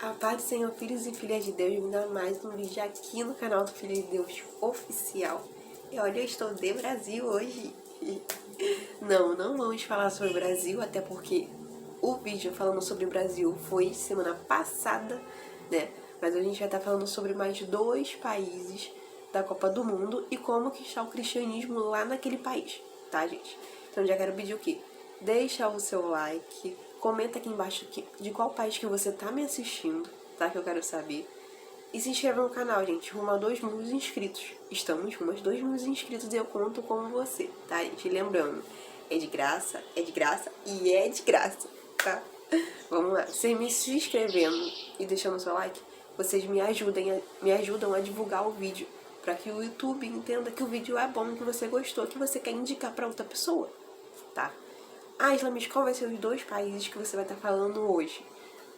A paz do Senhor, filhos e filhas de Deus, me dá mais um vídeo aqui no canal do Filho de Deus Oficial. E olha, eu estou de Brasil hoje. Não vamos falar sobre o Brasil, até porque o vídeo falando sobre o Brasil foi semana passada, né? Mas a gente vai estar falando sobre mais 2 países da Copa do Mundo e como que está o cristianismo lá naquele país, tá, gente? Então já quero pedir o quê? Deixa o seu like, comenta aqui embaixo de qual país que você tá me assistindo, tá? Que eu quero saber. E se inscreva no canal, gente, rumo a 2.000 inscritos. Estamos rumo a 2.000 inscritos e eu conto com você, tá, gente? Lembrando, é de graça e é de graça, tá? Vamos lá, vocês me se inscrevendo e deixando o seu like, vocês me ajudam a divulgar o vídeo, para que o YouTube entenda que o vídeo é bom, que você gostou, que você quer indicar para outra pessoa, tá? Ah, Islamis, qual vai ser os 2 países que você vai estar falando hoje?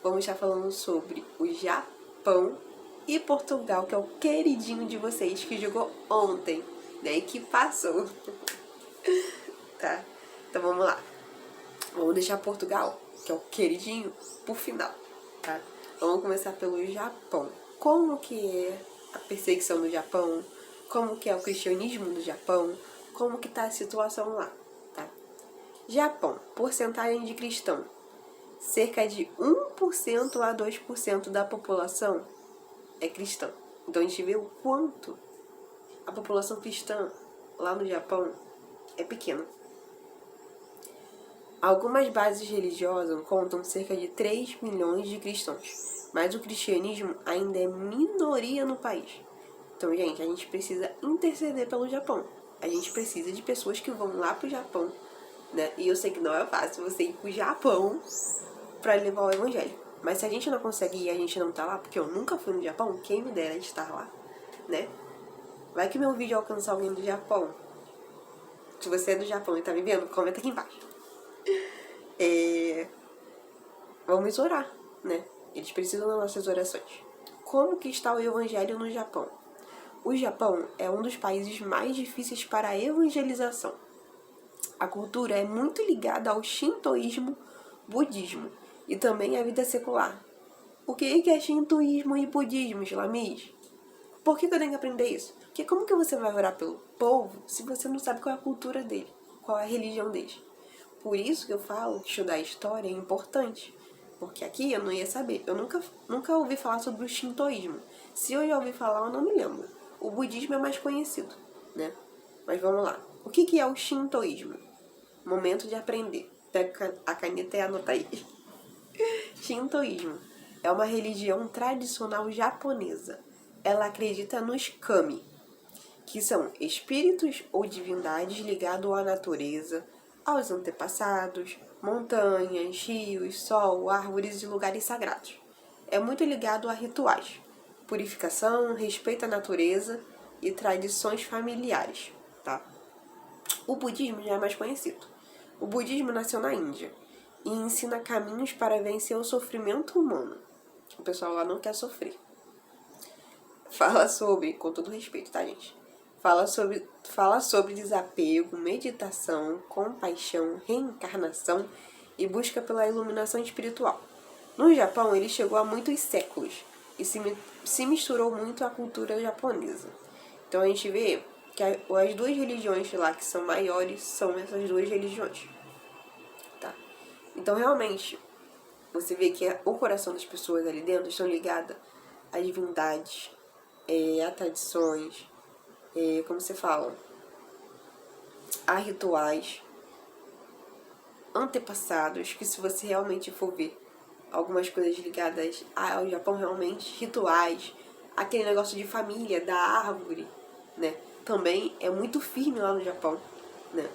Vamos estar falando sobre o Japão e Portugal, que é o queridinho de vocês, que jogou ontem, né? E que passou. Tá? Então vamos lá. Vamos deixar Portugal, que é o queridinho, por final, tá? Vamos começar pelo Japão. Como que é a perseguição do Japão? Como que é o cristianismo do Japão? Como que tá a situação lá, tá? Japão, porcentagem de cristão. Cerca de 1% a 2% da população é cristã. Então a gente vê o quanto a população cristã lá no Japão é pequena. Algumas bases religiosas contam cerca de 3 milhões de cristãos, mas o cristianismo ainda é minoria no país. Então, gente, a gente precisa interceder pelo Japão. A gente precisa de pessoas que vão lá pro Japão, né? E eu sei que não é fácil você ir pro Japão pra levar o evangelho. Mas se a gente não consegue ir e a gente não tá lá, porque eu nunca fui no Japão, quem me dera estar lá, né? Vai que meu vídeo alcançar alguém do Japão. Se você é do Japão e tá me vendo, comenta aqui embaixo. Vamos orar, né? Eles precisam das nossas orações. Como que está o evangelho no Japão? O Japão é um dos países mais difíceis para a evangelização. A cultura é muito ligada ao shintoísmo, budismo e também à vida secular. O que é shintoísmo e budismo, Islamis? Por que eu tenho que aprender isso? Porque como que você vai orar pelo povo se você não sabe qual é a cultura dele, qual é a religião deles? Por isso que eu falo que estudar história é importante. Porque aqui eu não ia saber. Eu nunca ouvi falar sobre o shintoísmo. Se eu já ouvi falar, eu não me lembro. O budismo é mais conhecido, né? Mas vamos lá. O que é o shintoísmo? Momento de aprender. Pega a caneta e anota aí. Shintoísmo é uma religião tradicional japonesa. Ela acredita nos kami, que são espíritos ou divindades ligados à natureza, aos antepassados, montanhas, rios, sol, árvores e lugares sagrados. É muito ligado a rituais, purificação, respeito à natureza e tradições familiares, tá? O budismo já é mais conhecido. O budismo nasceu na Índia e ensina caminhos para vencer o sofrimento humano. O pessoal lá não quer sofrer. Fala sobre, com todo respeito, tá, gente? Fala sobre desapego, meditação, compaixão, reencarnação e busca pela iluminação espiritual. No Japão, ele chegou há muitos séculos e se misturou muito à cultura japonesa. Então a gente vê que as 2 religiões lá que são maiores são essas 2 religiões, tá? Então realmente, você vê que o coração das pessoas ali dentro estão ligadas a divindades, a tradições, como se fala, a rituais antepassados, que se você realmente for ver algumas coisas ligadas ao Japão, realmente, rituais, aquele negócio de família, da árvore, né? Também é muito firme lá no Japão, né?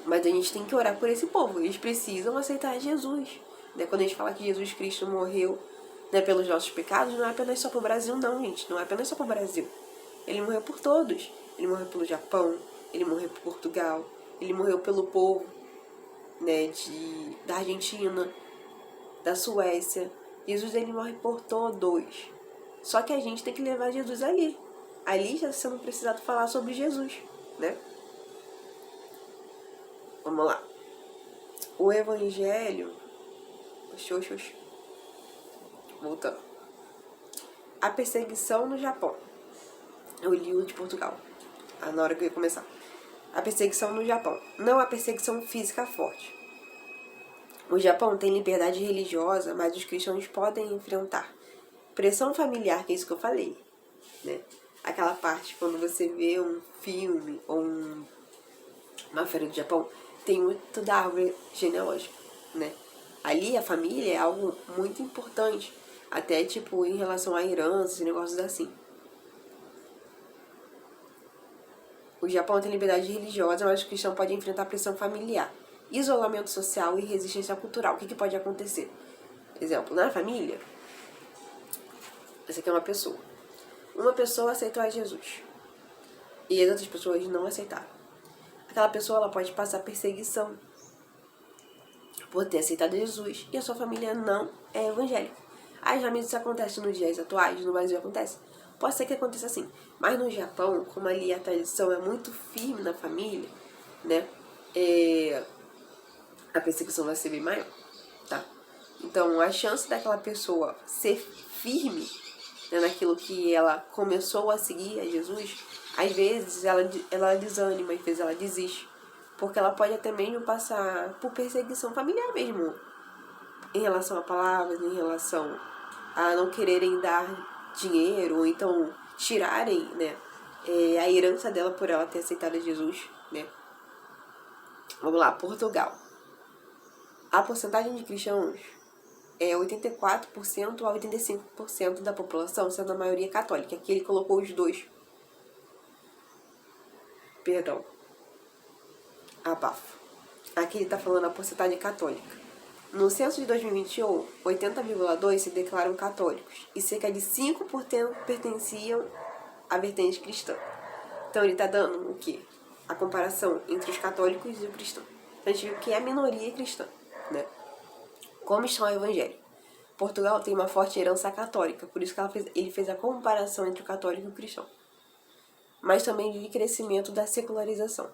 Mas a gente tem que orar por esse povo, eles precisam aceitar Jesus, né? Quando a gente fala que Jesus Cristo morreu, né, pelos nossos pecados, não é apenas só pro Brasil, não, gente. Não é apenas só pro Brasil. Ele morreu por todos. Ele morreu pelo Japão, ele morreu por Portugal, ele morreu pelo povo, né, da Argentina, da Suécia. Jesus, ele morre por todos. Só que a gente tem que levar Jesus ali. Ali já sendo precisado falar sobre Jesus, né? Vamos lá. O Evangelho... voltando. A perseguição no Japão. Eu li o de Portugal, na hora que eu ia começar. A perseguição no Japão. Não a perseguição física forte. O Japão tem liberdade religiosa, mas os cristãos podem enfrentar pressão familiar, que é isso que eu falei, né? Aquela parte quando você vê um filme ou uma feira do Japão, tem muito da árvore genealógica, né? Ali a família é algo muito importante, até tipo em relação à herança e negócios assim. O Japão tem liberdade religiosa, mas o cristão pode enfrentar pressão familiar, isolamento social e resistência cultural. O que pode acontecer? Exemplo, na família, essa aqui é uma pessoa. Uma pessoa aceitou a Jesus e as outras pessoas não aceitaram. Aquela pessoa ela pode passar perseguição por ter aceitado Jesus e a sua família não é evangélica. Geralmente isso acontece nos dias atuais, no Brasil acontece. Pode ser que aconteça assim, mas no Japão, como ali a tradição é muito firme na família, né, a perseguição vai ser bem maior, tá? Então a chance daquela pessoa ser firme, né, naquilo que ela começou a seguir a Jesus, às vezes ela desanima, às vezes ela desiste, porque ela pode até mesmo passar por perseguição familiar mesmo, em relação a palavras, em relação a não quererem dar dinheiro, ou então tirarem, né, a herança dela por ela ter aceitado Jesus, né. Vamos lá, Portugal. A porcentagem de cristãos é 84% a 85% da população, sendo a maioria católica. Aqui ele colocou os dois. Perdão. Abafo. Aqui ele está falando a porcentagem católica. No censo de 2021, 80,2% se declaram católicos e cerca de 5% pertenciam à vertente cristã. Então ele está dando o quê? A comparação entre os católicos e o cristão. Então a gente viu que é a minoria cristã, né? Como está o evangelho? Portugal tem uma forte herança católica, por isso que ele fez a comparação entre o católico e o cristão. Mas também vive crescimento da secularização,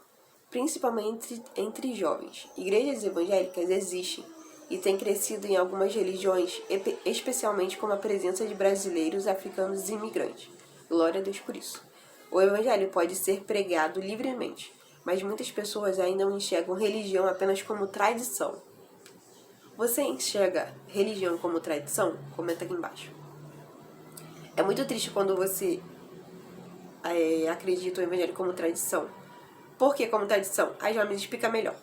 principalmente entre jovens. Igrejas evangélicas existem e têm crescido em algumas religiões, especialmente com a presença de brasileiros, africanos e imigrantes. Glória a Deus por isso. O evangelho pode ser pregado livremente, mas muitas pessoas ainda enxergam religião apenas como tradição. Você enxerga religião como tradição? Comenta aqui embaixo. É muito triste quando você acredita o evangelho como tradição. Por que como tradição? Aí já me explica melhor.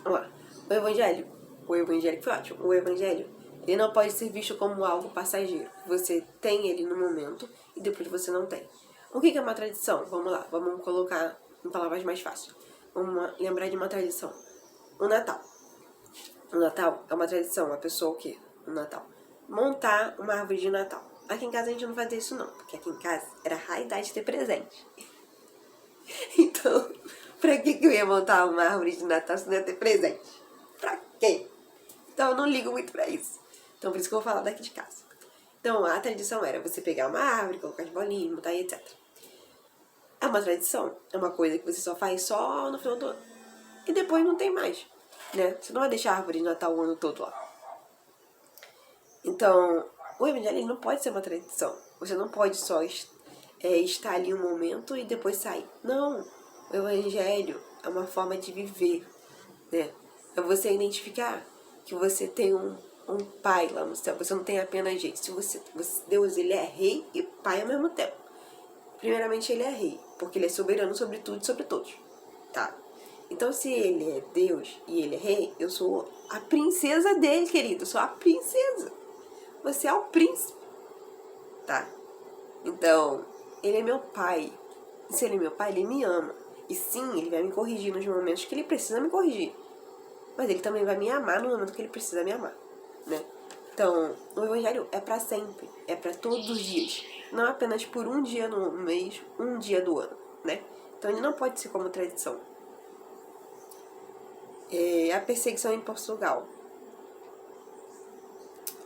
Vamos lá. O evangelho foi ótimo. O evangelho, ele não pode ser visto como algo passageiro. Você tem ele no momento e depois você não tem. O que é uma tradição? Vamos lá, vamos colocar em palavras mais fáceis. Vamos lembrar de uma tradição. O Natal. O Natal é uma tradição, a pessoa o quê? O Natal. Montar uma árvore de Natal. Aqui em casa a gente não fazia isso não, porque aqui em casa era raridade ter presente. Então, pra que eu ia montar uma árvore de Natal se não ia ter presente? Pra quê? Então eu não ligo muito pra isso. Então por isso que eu vou falar daqui de casa. Então a tradição era você pegar uma árvore, colocar de bolinha, montar e etc. É uma tradição, é uma coisa que você só faz só no final do ano. E depois não tem mais, né? Você não vai deixar a árvore de Natal o ano todo lá. Então, o evangelho não pode ser uma tradição. Você não pode só estar ali um momento e depois sair. Não, o evangelho é uma forma de viver, né? É você identificar que você tem um pai lá no céu. Você não tem apenas gente. Deus, ele é rei e pai ao mesmo tempo. Primeiramente, ele é rei, porque ele é soberano sobre tudo e sobre todos, tá? Então, se ele é Deus e ele é rei, eu sou a princesa dele, querido. Eu sou a princesa. Você é o príncipe, tá? Então, ele é meu pai. E se ele é meu pai, ele me ama. E sim, ele vai me corrigir nos momentos que ele precisa me corrigir. Mas ele também vai me amar no momento que ele precisa me amar, né? Então, o evangelho é pra sempre. É pra todos os dias. Não apenas por um dia no mês, um dia do ano, né? Então, ele não pode ser como tradição. A perseguição em Portugal.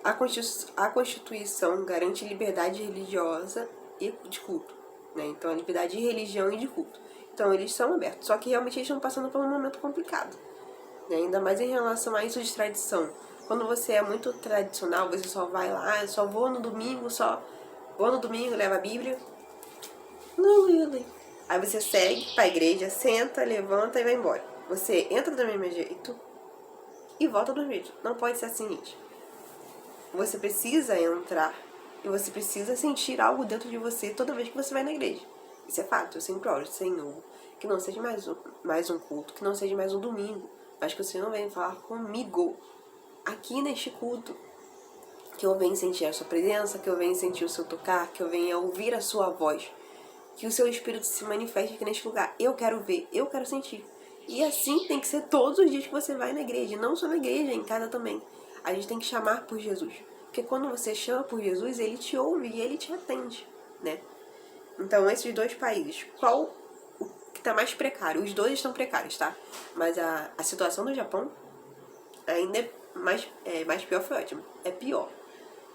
A Constituição garante liberdade religiosa e de culto, né? Então, a liberdade de religião e de culto. Então, eles são abertos. Só que realmente eles estão passando por um momento complicado, né? Ainda mais em relação a isso de tradição. Quando você é muito tradicional, você só vai lá, só vou no domingo, leva a Bíblia. Aí você segue pra igreja, senta, levanta e vai embora. Você entra do mesmo jeito e volta do mesmo jeito. Não pode ser assim, gente. Você precisa entrar e você precisa sentir algo dentro de você toda vez que você vai na igreja. Isso é fato. Eu sempre oro, Senhor, que não seja mais um culto, que não seja mais um domingo, mas que o Senhor venha falar comigo aqui neste culto. Que eu venha sentir a sua presença, que eu venha sentir o seu tocar, que eu venha ouvir a sua voz. Que o seu Espírito se manifeste aqui neste lugar. Eu quero ver, eu quero sentir. E assim tem que ser todos os dias que você vai na igreja. Não só na igreja, em casa também. A gente tem que chamar por Jesus. Porque quando você chama por Jesus, Ele te ouve e Ele te atende, né? Então, esses dois países, qual o que está mais precário? Os dois estão precários, tá? Mas a situação do Japão ainda é mais pior, foi ótimo. É pior.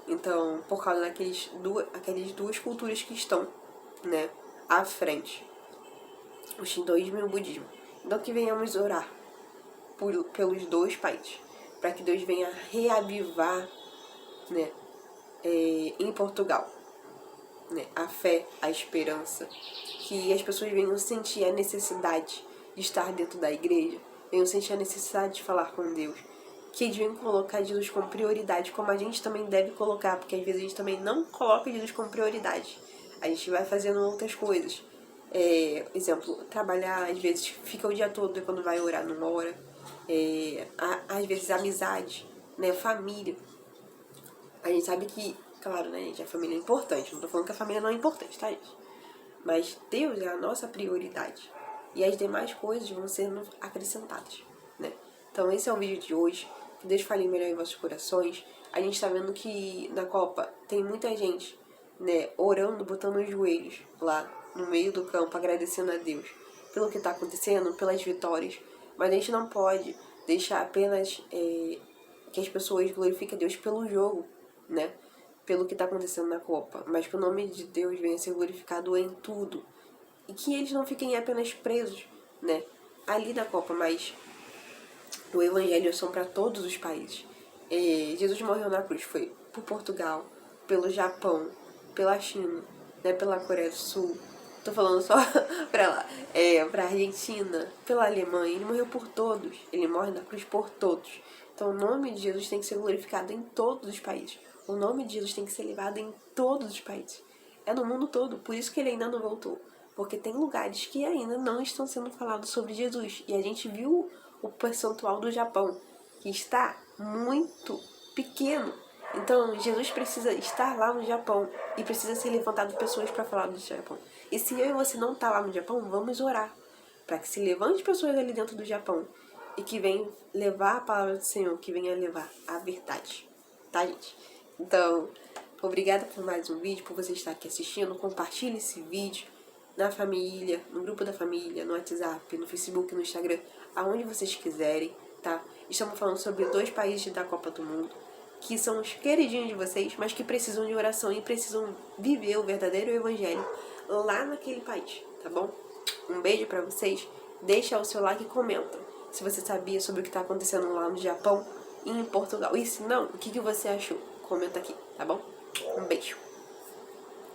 Então, por causa aquelas duas culturas que estão, né, à frente. O shintoísmo e o budismo. Então, que venhamos orar pelos dois países. Para que Deus venha reavivar, né, em Portugal, né, a fé, a esperança. Que as pessoas venham sentir a necessidade de estar dentro da igreja. Venham sentir a necessidade de falar com Deus. Que eles venham colocar Jesus como prioridade, como a gente também deve colocar, porque às vezes a gente também não coloca Jesus como prioridade. A gente vai fazendo outras coisas. Exemplo, trabalhar, às vezes fica o dia todo e quando vai orar não ora. Às vezes amizade, né, família. A gente sabe que, claro, né, gente, a família é importante. Não tô falando que a família não é importante, tá, gente? Mas Deus é a nossa prioridade. E as demais coisas vão ser acrescentadas, né? Então esse é o vídeo de hoje. Que Deus fale melhor em vossos corações. A gente tá vendo que na Copa tem muita gente, né, orando, botando os joelhos lá no meio do campo, agradecendo a Deus pelo que tá acontecendo, pelas vitórias. Mas a gente não pode deixar apenas que as pessoas glorifiquem a Deus pelo jogo, né? Pelo que tá acontecendo na Copa. Mas que o nome de Deus venha a ser glorificado em tudo. E que eles não fiquem apenas presos, né, ali na Copa, mas o Evangelho são para todos os países. Jesus morreu na cruz, foi por Portugal, pelo Japão, pela China, né, pela Coreia do Sul. Tô falando só pra lá. Pra Argentina, pela Alemanha. Ele morreu por todos. Ele morre na cruz por todos. Então o nome de Jesus tem que ser glorificado em todos os países. O nome de Jesus tem que ser levado em todos os países. É no mundo todo. Por isso que ele ainda não voltou. Porque tem lugares que ainda não estão sendo falados sobre Jesus. E a gente viu o percentual do Japão, que está muito pequeno. Então, Jesus precisa estar lá no Japão e precisa ser levantado pessoas para falar do Japão. E se eu e você não tá lá no Japão, vamos orar para que se levante pessoas ali dentro do Japão e que venham levar a palavra do Senhor, que venha levar a verdade. Tá, gente? Então, obrigada por mais um vídeo, por você estar aqui assistindo. Compartilhe esse vídeo na família, no grupo da família, no WhatsApp, no Facebook, no Instagram, aonde vocês quiserem, tá? Estamos falando sobre dois países da Copa do Mundo, que são os queridinhos de vocês, mas que precisam de oração e precisam viver o verdadeiro evangelho lá naquele país, tá bom? Um beijo pra vocês, deixa o seu like e comenta se você sabia sobre o que tá acontecendo lá no Japão e em Portugal. E se não, o que você achou? Comenta aqui, tá bom? Um beijo.